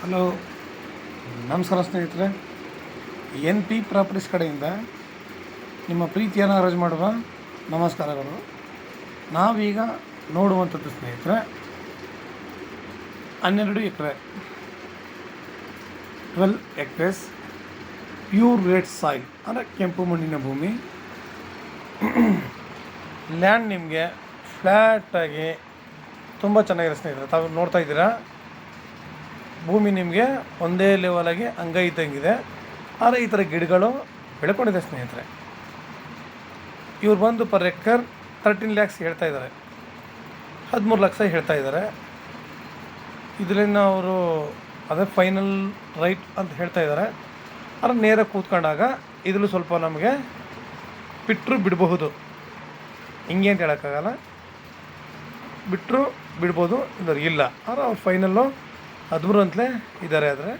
Hello, ನಮಸ್ಕಾರ ಸ್ನೇಹಿತರೆ. N P properties ಕಡೆಯಿಂದ ನಿಮ್ಮ ಪ್ರೀತಿಯನ್ನು ಅರೇಂಜ್ ಮಾಡುವ ನಮಸ್ಕಾರಗಳು. ನಾವೀಗ ನೋಡುವಂಥದ್ದು ಸ್ನೇಹಿತರೆ 12 ಎಕರೆ 12 ಎಕರೆಸ್ ಪ್ಯೂರ್ ರೆಡ್ ಸಾಯಿಲ್ ಅಂದರೆ ಕೆಂಪು ಮಣ್ಣಿನ ಭೂಮಿ. ಲ್ಯಾಂಡ್ ನಿಮಗೆ ಫ್ಲ್ಯಾಟಾಗಿ ತುಂಬ ಚೆನ್ನಾಗಿದೆ ಸ್ನೇಹಿತರೆ. ತಾವು ನೋಡ್ತಾ ಇದ್ದೀರಾ, ಭೂಮಿ ನಿಮಗೆ ಒಂದೇ ಲೆವೆಲಾಗಿ ಅಂಗೈ ಇದ್ದಂಗಿದೆ. ಆದರೆ ಈ ಥರ ಗಿಡಗಳು ಬೆಳ್ಕೊಂಡಿದೆ ಸ್ನೇಹಿತರೆ. ಇವ್ರು ಬಂದು ಪರ್ ಎಕರ್ 13 lakhs ಹೇಳ್ತಾ ಇದ್ದಾರೆ, 13 ಲಕ್ಷ ಹೇಳ್ತಾ ಇದ್ದಾರೆ. ಇದರಿಂದ ಅವರು ಅದೇ ಫೈನಲ್ ರೈಟ್ ಅಂತ ಹೇಳ್ತಾ ಇದ್ದಾರೆ. ಆದರೆ ನೇರ ಕೂತ್ಕೊಂಡಾಗ ಇದರಲ್ಲೂ ಸ್ವಲ್ಪ ನಮಗೆ ಬಿಟ್ಟರು ಬಿಡಬಹುದು, ಹಿಂಗೆ ಅಂತ ಹೇಳೋಕ್ಕಾಗಲ್ಲ. ಬಿಟ್ಟರು ಬಿಡ್ಬೋದು, ಇಲ್ಲರು ಇಲ್ಲ. ಆದರೆ ಅವ್ರು ಫೈನಲ್ಲು 13 ಅಂತಲೇ ಇದ್ದಾರೆ. ಆದರೆ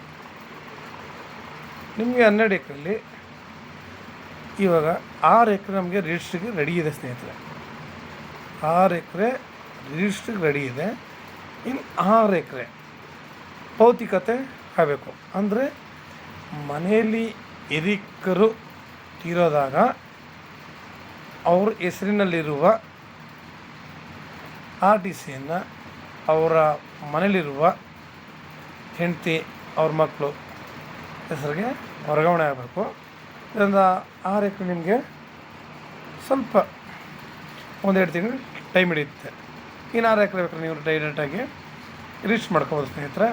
ನಿಮಗೆ 12 ಎಕರೆಯಲ್ಲಿ ಇವಾಗ 6 ಎಕರೆ ನಮಗೆ ರಿಜಿಸ್ಟ್ರಿಗೆ ರೆಡಿ ಇದೆ ಸ್ನೇಹಿತರೆ. 6 ಎಕರೆ ರಿಜಿಸ್ಟ್ರಿಗೆ ರೆಡಿ ಇದೆ. ಇನ್ನು 6 ಎಕರೆ ಭೌತಿಕತೆ ಆಗಬೇಕು. ಅಂದರೆ ಮನೆಯಲ್ಲಿ ಹಿರಿಕರು ತೀರೋದಾಗ ಅವ್ರ ಹೆಸರಿನಲ್ಲಿರುವ RTCಯನ್ನು ಅವರ ಮನೇಲಿರುವ ಹೆಂಡತಿ, ಅವ್ರ ಮಕ್ಕಳು ಹೆಸರಿಗೆ ವರ್ಗಾವಣೆ ಆಗಬೇಕು. ಇದರಿಂದ 6 ಎಕರೆ ನಿಮಗೆ ಸ್ವಲ್ಪ 1-2 ತಿಂಗಳು ಟೈಮ್ ಹಿಡಿಯುತ್ತೆ. ಇನ್ನು 6 ಎಕರೆ ಬೇಕಾದ್ರೆ ನೀವು ಡೈರೆಕ್ಟಾಗಿ ರೀಚ್ ಮಾಡ್ಕೋಬೋದು ಸ್ನೇಹಿತರೆ.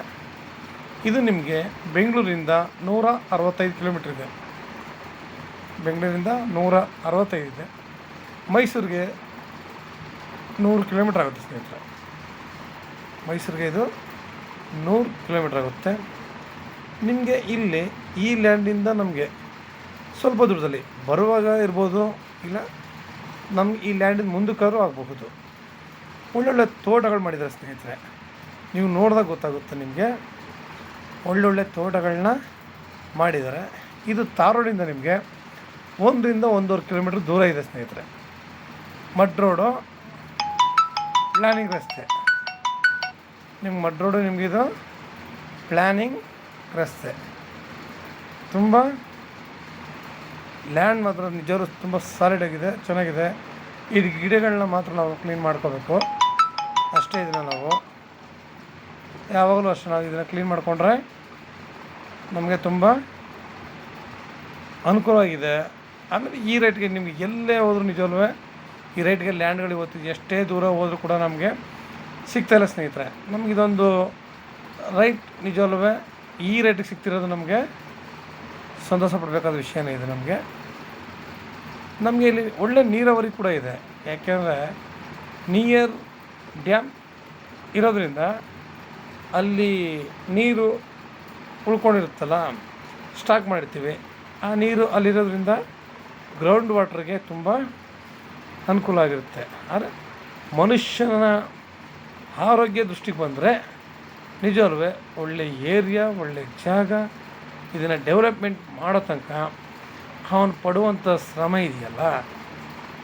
ಇದು ನಿಮಗೆ ಬೆಂಗಳೂರಿಂದ 165 ಕಿಲೋಮೀಟ್ರ್ ಇದೆ. ಬೆಂಗಳೂರಿಂದ 165 ಇದೆ. ಮೈಸೂರಿಗೆ 100 ಕಿಲೋಮೀಟ್ರ್ ಆಗುತ್ತೆ ಸ್ನೇಹಿತರೆ. ಮೈಸೂರಿಗೆ ಇದು 100 ಕಿಲೋಮೀಟ್ರ್ ಆಗುತ್ತೆ. ನಿಮಗೆ ಇಲ್ಲಿ ಈ ಲ್ಯಾಂಡಿಂದ ನಮಗೆ ಸ್ವಲ್ಪ ದೂರದಲ್ಲಿ ಬರುವಾಗ ಇರ್ಬೋದು, ಇಲ್ಲ ನಮ್ಗೆ ಈ ಲ್ಯಾಂಡಿಂದ ಮುಂದಕ್ಕಾದ್ರೂ ಆಗಬಹುದು. ಒಳ್ಳೊಳ್ಳೆ ತೋಟಗಳು ಮಾಡಿದ್ದಾರೆ ಸ್ನೇಹಿತರೆ. ನೀವು ನೋಡಿದಾಗ ಗೊತ್ತಾಗುತ್ತೆ ನಿಮಗೆ, ಒಳ್ಳೊಳ್ಳೆ ತೋಟಗಳನ್ನ ಮಾಡಿದ್ದಾರೆ. ಇದು ತಾರೋಡಿಂದ ನಿಮಗೆ 1ರಿಂದ 1.5 ಕಿಲೋಮೀಟ್ರ್ ದೂರ ಇದೆ ಸ್ನೇಹಿತರೆ. ಮಡ್ ರೋಡು, ಪ್ಲ್ಯಾನಿಂಗ್ ರಸ್ತೆ. ನಿಮ್ಗೆ ಮಡ್ ರೋಡು, ನಿಮಗಿದು ಪ್ಲ್ಯಾನಿಂಗ್ ರಸ್ತೆ. ತುಂಬ ಲ್ಯಾಂಡ್ ಮಾತ್ರ ನಿಜವರು ತುಂಬ ಸಾಲಿಡಾಗಿದೆ, ಚೆನ್ನಾಗಿದೆ. ಈ ಗಿಡಗಳನ್ನ ಮಾತ್ರ ನಾವು ಕ್ಲೀನ್ ಮಾಡ್ಕೋಬೇಕು ಅಷ್ಟೇ. ಇದನ್ನು ನಾವು ಯಾವಾಗಲೂ ಅಷ್ಟೇ ನಾವು ಇದನ್ನು ಕ್ಲೀನ್ ಮಾಡಿಕೊಂಡ್ರೆ ನಮಗೆ ತುಂಬ ಅನುಕೂಲವಾಗಿದೆ. ಆಮೇಲೆ ಈ ರೇಟ್ಗೆ ನಿಮಗೆ ಎಲ್ಲೇ ಹೋದರೂ ನಿಜವಲ್ವೇ ಈ ರೇಟ್ಗೆ ಲ್ಯಾಂಡ್ಗಳು ಇವತ್ತು ಎಷ್ಟೇ ದೂರ ಹೋದರೂ ಕೂಡ ನಮಗೆ ಸಿಗ್ತಾಯಿಲ್ಲ ಸ್ನೇಹಿತರೆ. ನಮಗಿದೊಂದು ರೈಟ್ ನಿಜವಲ್ವೇ ಈ ರೇಟಿಗೆ ಸಿಗ್ತಿರೋದು ನಮಗೆ ಸಂತೋಷ ಪಡಬೇಕಾದ ವಿಷಯನೇ ಇದೆ. ನಮಗೆ ಇಲ್ಲಿ ಒಳ್ಳೆ ನೀರಾವರಿ ಕೂಡ ಇದೆ. ಯಾಕೆಂದರೆ ನಿಯರ್ ಡ್ಯಾಮ್ ಇರೋದ್ರಿಂದ ಅಲ್ಲಿ ನೀರು ಉಳ್ಕೊಂಡಿರುತ್ತಲ್ಲ, ಸ್ಟಾಕ್ ಮಾಡಿರ್ತೀವಿ. ಆ ನೀರು ಅಲ್ಲಿರೋದ್ರಿಂದ ಗ್ರೌಂಡ್ ವಾಟ್ರಿಗೆ ತುಂಬ ಅನುಕೂಲ ಆಗಿರುತ್ತೆ. ಆದರೆ ಮನುಷ್ಯನ ಆರೋಗ್ಯ ದೃಷ್ಟಿಗೆ ಬಂದರೆ ನಿಜವಲ್ವೇ ಒಳ್ಳೆ ಏರಿಯಾ, ಒಳ್ಳೆ ಜಾಗ, ಇದನ್ನು ಡೆವಲಪ್ಮೆಂಟ್ ಮಾಡೋ ತನಕ ಅವನು ಪಡುವಂಥ ಶ್ರಮ ಇದೆಯಲ್ಲ,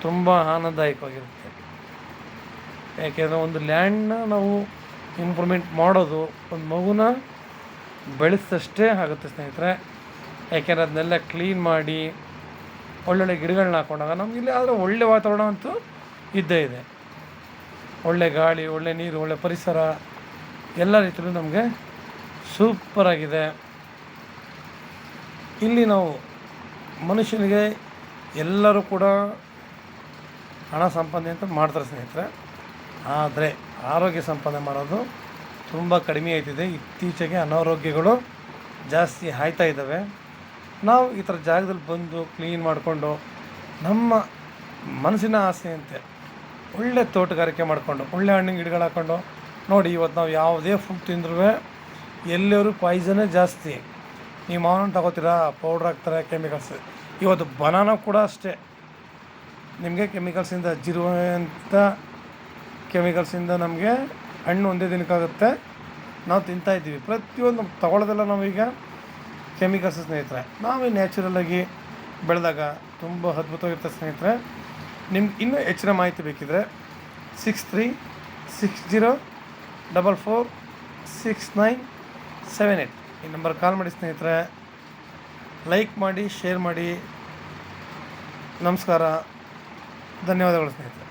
ತುಂಬ ಆನಂದದಾಯಕವಾಗಿರುತ್ತೆ. ಯಾಕೆಂದರೆ ಒಂದು ಲ್ಯಾಂಡ್ನ ನಾವು ಇಂಪ್ರೂವ್ಮೆಂಟ್ ಮಾಡೋದು ಒಂದು ಮಗುನ ಬೆಳೆಸಷ್ಟೇ ಆಗುತ್ತೆ ಸ್ನೇಹಿತರೆ. ಯಾಕೆಂದರೆ ಅದನ್ನೆಲ್ಲ ಕ್ಲೀನ್ ಮಾಡಿ ಒಳ್ಳೊಳ್ಳೆ ಗಿಡಗಳನ್ನ ಹಾಕೊಂಡಾಗ ನಮಗಿಲ್ಲಿ ಆದರೆ ಒಳ್ಳೆ ವಾತಾವರಣ ಅಂತೂ ಇದ್ದೇ ಇದೆ. ಒಳ್ಳೆ ಗಾಳಿ, ಒಳ್ಳೆ ನೀರು, ಒಳ್ಳೆ ಪರಿಸರ, ಎಲ್ಲ ರೀತಿಯಲ್ಲೂ ನಮಗೆ ಸೂಪರಾಗಿದೆ. ಇಲ್ಲಿ ನಾವು ಮನುಷ್ಯನಿಗೆ ಎಲ್ಲರೂ ಕೂಡ ಹಣ ಸಂಪಾದನೆ ಅಂತ ಮಾಡ್ತಾರೆ ಸ್ನೇಹಿತರೆ. ಆದರೆ ಆರೋಗ್ಯ ಸಂಪಾದನೆ ಮಾಡೋದು ತುಂಬ ಕಡಿಮೆ ಆಯ್ತಿದೆ. ಇತ್ತೀಚೆಗೆ ಅನಾರೋಗ್ಯಗಳು ಜಾಸ್ತಿ ಆಯ್ತಾ ಇದ್ದಾವೆ. ನಾವು ಈ ಥರ ಜಾಗದಲ್ಲಿ ಬಂದು ಕ್ಲೀನ್ ಮಾಡಿಕೊಂಡು ನಮ್ಮ ಮನಸ್ಸಿನ ಆಸೆಯಂತೆ ಒಳ್ಳೆ ತೋಟಗಾರಿಕೆ ಮಾಡಿಕೊಂಡು ಒಳ್ಳೆ ಹಣ್ಣಿನ ಗಿಡಗಳು ಹಾಕ್ಕೊಂಡು ನೋಡಿ, ಇವತ್ತು ನಾವು ಯಾವುದೇ ಫುಡ್ ತಿಂದ್ರೂ ಎಲ್ಲರೂ ಪಾಯ್ಸನ್ನೇ ಜಾಸ್ತಿ. ನೀವು ಮಾವಿನ ತಗೋತೀರಾ, ಪೌಡ್ರ್ ಹಾಕ್ತಾರೆ, ಕೆಮಿಕಲ್ಸ್. ಇವತ್ತು ಬನಾನ ಕೂಡ ಅಷ್ಟೇ, ನಿಮಗೆ ಕೆಮಿಕಲ್ಸಿಂದ ಜಿರುವಂಥ ಕೆಮಿಕಲ್ಸಿಂದ ನಮಗೆ ಹಣ್ಣು ಒಂದೇ ದಿನಕ್ಕಾಗುತ್ತೆ. ನಾವು ತಿಂತಾಯಿದ್ದೀವಿ. ಪ್ರತಿಯೊಂದು ತಗೊಳ್ಳೋದೆಲ್ಲ ನಾವೀಗ ಕೆಮಿಕಲ್ಸ್ ಸ್ನೇಹಿತರೆ. ನಾವೇ ನ್ಯಾಚುರಲಾಗಿ ಬೆಳೆದಾಗ ತುಂಬ ಅದ್ಭುತವಾಗಿರ್ತದೆ ಸ್ನೇಹಿತರೆ. ನಿಮ್ಗೆ ಇನ್ನೂ ಹೆಚ್ಚಿನ ಮಾಹಿತಿ ಬೇಕಿದ್ದರೆ 63604469 78 ಈ ನಂಬರ್ ಕಾಲ್ ಮಾಡಿ ಸ್ನೇಹಿತರೆ. ಲೈಕ್ ಮಾಡಿ, ಶೇರ್ ಮಾಡಿ. ನಮಸ್ಕಾರ, ಧನ್ಯವಾದಗಳು ಸ್ನೇಹಿತರೆ.